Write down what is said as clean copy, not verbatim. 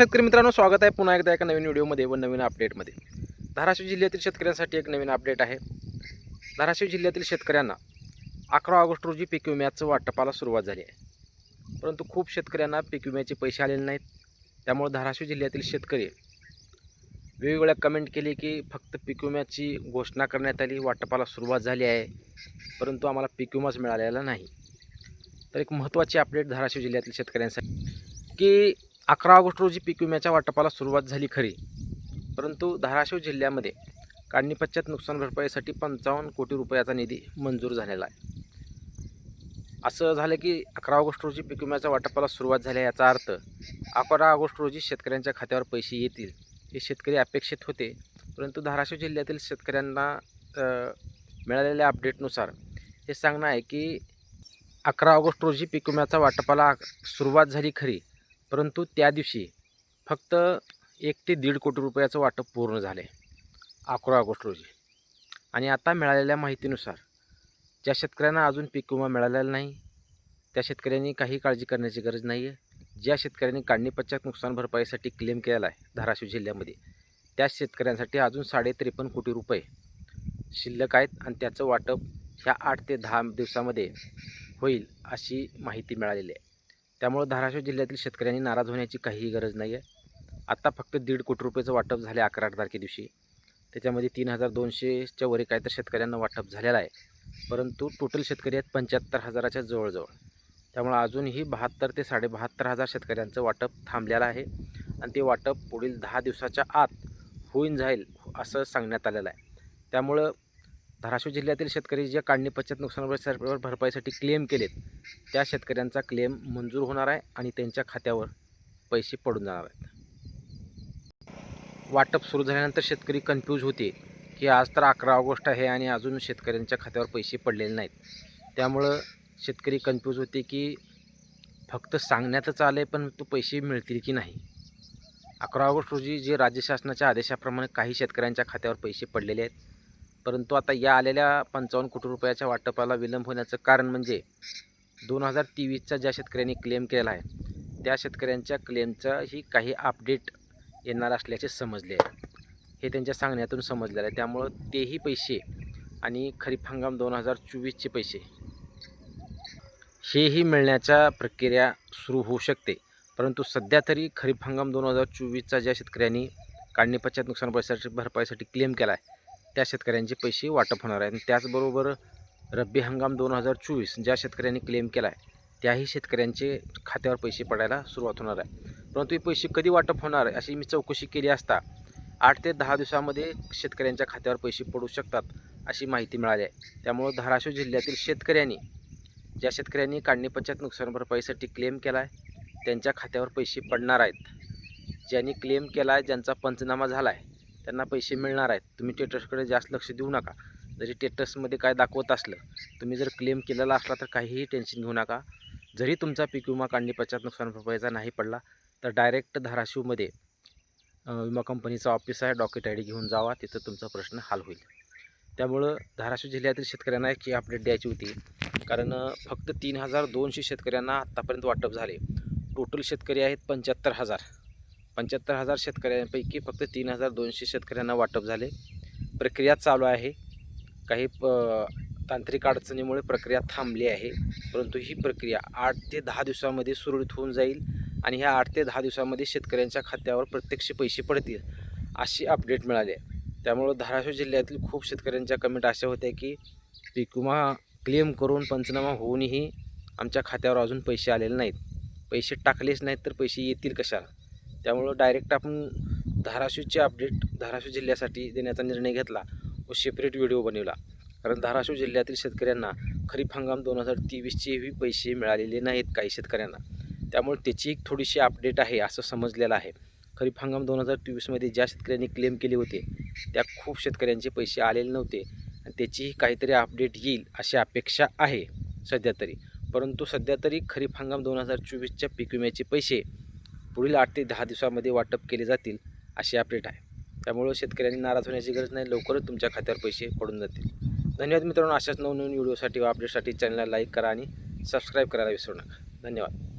शेतकरी मित्रांनो, स्वागत आहे पुन्हा एकदा एका नवीन व्हिडिओमध्ये व नवीन अपडेटमध्ये. धाराशिव जिल्ह्यातील शेतकऱ्यांसाठी एक नवीन अपडेट आहे. धाराशिव जिल्ह्यातील शेतकऱ्यांना 11 ऑगस्ट रोजी पीक विम्याचं वाटपाला सुरुवात झाली आहे. परंतु खूप शेतकऱ्यांना पीक विम्याचे पैसे आलेले नाहीत. त्यामुळे धाराशिव जिल्ह्यातील शेतकरी वेगवेगळ्या कमेंट केली की फक्त पीक विम्याची घोषणा करण्यात आली, वाटपाला सुरुवात झाली आहे, परंतु आम्हाला पीक विमाच मिळालेला नाही. तर एक महत्त्वाची अपडेट धाराशिव जिल्ह्यातील शेतकऱ्यांसाठी की 11 ऑगस्ट रोजी पीक विम्याच्या वाटपाला सुरुवात झाली खरी, परंतु धाराशिव जिल्ह्यामध्ये काढणी पश्चात नुकसान भरपाईसाठी 55 कोटी रुपयाचा निधी मंजूर झालेला आहे. असं झालं की 11 ऑगस्ट रोजी पीक विम्याच्या वाटपाला सुरुवात झाली आहे, याचा अर्थ 11 ऑगस्ट रोजी शेतकऱ्यांच्या खात्यावर पैसे येतील हे शेतकरी अपेक्षित होते. परंतु धाराशिव जिल्ह्यातील शेतकऱ्यांना मिळालेल्या अपडेटनुसार हे सांगणं आहे की 11 ऑगस्ट रोजी पीक विम्याच्या वाटपाला सुरुवात झाली खरी, परंतु त्या दिवशी फक्त 1 ते 1.5 कोटी रुपयाचं वाटप पूर्ण झाले 11 ऑगस्ट रोजी. आणि आता मिळालेल्या माहितीनुसार ज्या शेतकऱ्यांना अजून पीक विमा मिळालेला नाही त्या शेतकऱ्यांनी काही काळजी करण्याची गरज नाही आहे. ज्या शेतकऱ्यांनी काढणी पश्चात नुकसान भरपाईसाठी क्लेम केलेला आहे धाराशिव जिल्ह्यामध्ये, त्या शेतकऱ्यांसाठी अजून 53.5 कोटी रुपये शिल्लक आहेत आणि त्याचं वाटप ह्या 8 ते 10 दिवसामध्ये होईल अशी माहिती मिळालेली आहे. त्यामुळे धाराशिव जिल्ह्यातील शेतकऱ्यांनी नाराज होण्याची काहीही गरज नाही आहे. आत्ता फक्त 1.5 कोटी रुपयाचं वाटप झाले 11 तारखेदिवशी. त्याच्यामध्ये 3,200च्या वरी काय तर शेतकऱ्यांना वाटप झालेलं आहे, परंतु टोटल शेतकरी आहेत 75,000च्या जवळजवळ. त्यामुळे अजूनही 72 ते 72,500 शेतकऱ्यांचं वाटप थांबलेलं आहे आणि ते वाटप पुढील 10 दिवसाच्या आत होऊन जाईल असं सांगण्यात आलेलं आहे. त्यामुळं धाराशिव जिल्ह्यातील शेतकरी जे काढणी पश्चात नुकसान भरपाईसाठी क्लेम केलेत त्या शेतकऱ्यांचा क्लेम मंजूर होणार आहे आणि त्यांच्या खात्यावर पैसे पडून जाणार आहेत. वाटप सुरू झाल्यानंतर शेतकरी कन्फ्यूज होते की आज तर 11 ऑगस्ट आहे आणि अजून शेतकऱ्यांच्या खात्यावर पैसे पडलेले नाहीत. त्यामुळं शेतकरी कन्फ्यूज होते की फक्त सांगण्यातच आलं आहे, पण तो पैसे मिळतील की नाही. 11 ऑगस्ट रोजी जे राज्य शासनाच्या आदेशाप्रमाणे काही शेतकऱ्यांच्या खात्यावर पैसे पडलेले आहेत, परंतु आता या आलेल्या 55 कोटी रुपयाच्या वाटपाला विलंब होण्याचं कारण म्हणजे 2023चा ज्या शेतकऱ्यांनी क्लेम केलेला आहे त्या शेतकऱ्यांच्या क्लेमचाही काही अपडेट येणार असल्याचे समजले आहे. हे त्यांच्या सांगण्यातून समजलेलं आहे. त्यामुळं तेही पैसे आणि खरीप हंगाम 2024चे पैसे हेही मिळण्याच्या प्रक्रिया सुरू होऊ शकते. परंतु सध्या तरी खरीप हंगाम 2024चा ज्या शेतकऱ्यांनी काढणी पश्चात नुकसान भरपाईसाठी क्लेम केला आहे त्या शेतकऱ्यांचे पैसे वाटप होणार आहेत. त्याचबरोबर रब्बी हंगाम 2024 ज्या शेतकऱ्यांनी क्लेम केला आहे त्याही शेतकऱ्यांचे खात्यावर पैसे पडायला सुरुवात होणार आहे. परंतु हे पैसे कधी वाटप होणार अशी मी चौकशी केली असता 8 ते 10 दिवसामध्ये शेतकऱ्यांच्या खात्यावर पैसे पडू शकतात अशी माहिती मिळाली आहे. त्यामुळं धाराशिव जिल्ह्यातील शेतकऱ्यांनी ज्या शेतकऱ्यांनी काढणी पश्चात नुकसान भरपाईसाठी क्लेम केला आहे त्यांच्या खात्यावर पैसे पडणार आहेत. ज्यांनी क्लेम केला आहे, ज्यांचा पंचनामा झाला आहे त्यांना पैसे मिळणार आहेत. तुम्ही स्टेटसकडे जास्त लक्ष देऊ नका. जरी स्टेटसमध्ये काय दाखवत असलं, तुम्ही जर क्लेम केलेला असला तर काहीही टेन्शन घेऊ नका. जरी तुमचा पीक विमा काढणी पश्चात नुकसान भरपाईचा नाही पडला तर डायरेक्ट धाराशिवमध्ये विमा कंपनीचं ऑफिस आहे, डॉक्युमेंट आय डी घेऊन जावा, तिथं तुमचा प्रश्न हल होईल. त्यामुळं धाराशिव जिल्ह्यातील शेतकऱ्यांना एक अपडेट द्यायची होती, कारण फक्त 3,200 शेतकऱ्यांना आत्तापर्यंत वाटप झाले. टोटल शेतकरी आहेत 75,000 शेतकऱ्यांपैकी फक्त 3,200 शेतकऱ्यांना वाटप झाले. प्रक्रिया चालू आहे. काही तांत्रिक अडचणीमुळे प्रक्रिया थांबली आहे, परंतु ही प्रक्रिया 8 ते 10 दिवसामध्ये सुरळीत होऊन जाईल आणि ह्या 8 ते 10 दिवसामध्ये शेतकऱ्यांच्या खात्यावर प्रत्यक्ष पैसे पडतील अशी अपडेट मिळाली आहे. त्यामुळं धाराशिव जिल्ह्यातील खूप शेतकऱ्यांच्या कमेंट अशा होत्या की पीक विमा क्लेम करून पंचनामा होऊनही आमच्या खात्यावर अजून पैसे आलेले नाहीत, पैसे टाकलेच नाहीत तर पैसे येतील कशाला. त्यामुळं डायरेक्ट आपण धाराशिवचे अपडेट धाराशिव जिल्ह्यासाठी देण्याचा निर्णय घेतला व सेपरेट व्हिडिओ बनवला. कारण धाराशिव जिल्ह्यातील शेतकऱ्यांना खरीप हंगाम 2023चेही पैसे मिळालेले नाहीत काही शेतकऱ्यांना. त्यामुळे त्याची एक थोडीशी अपडेट आहे असं समजलेलं आहे. खरीप हंगाम 2023मध्ये ज्या शेतकऱ्यांनी क्लेम केले होते त्या खूप शेतकऱ्यांचे पैसे आलेले नव्हते आणि त्याचीही काहीतरी अपडेट येईल अशी अपेक्षा आहे सध्या तरी. परंतु सध्या तरी खरीप हंगाम 2024च्या पीक विम्याचे पैसे पुढील 8 ते 10 दिवसामध्ये वाटप केले जातील अशी अपडेट आहे. त्यामुळं शेतकऱ्यांनी नाराज होण्याची गरज नाही, लवकरच तुमच्या खात्यावर पैसे पडून जातील. धन्यवाद मित्रांनो. अशाच नवनवीन व्हिडिओसाठी व अपडेटसाठी चॅनलला लाईक करा आणि सबस्क्राईब करायला विसरू नका. धन्यवाद.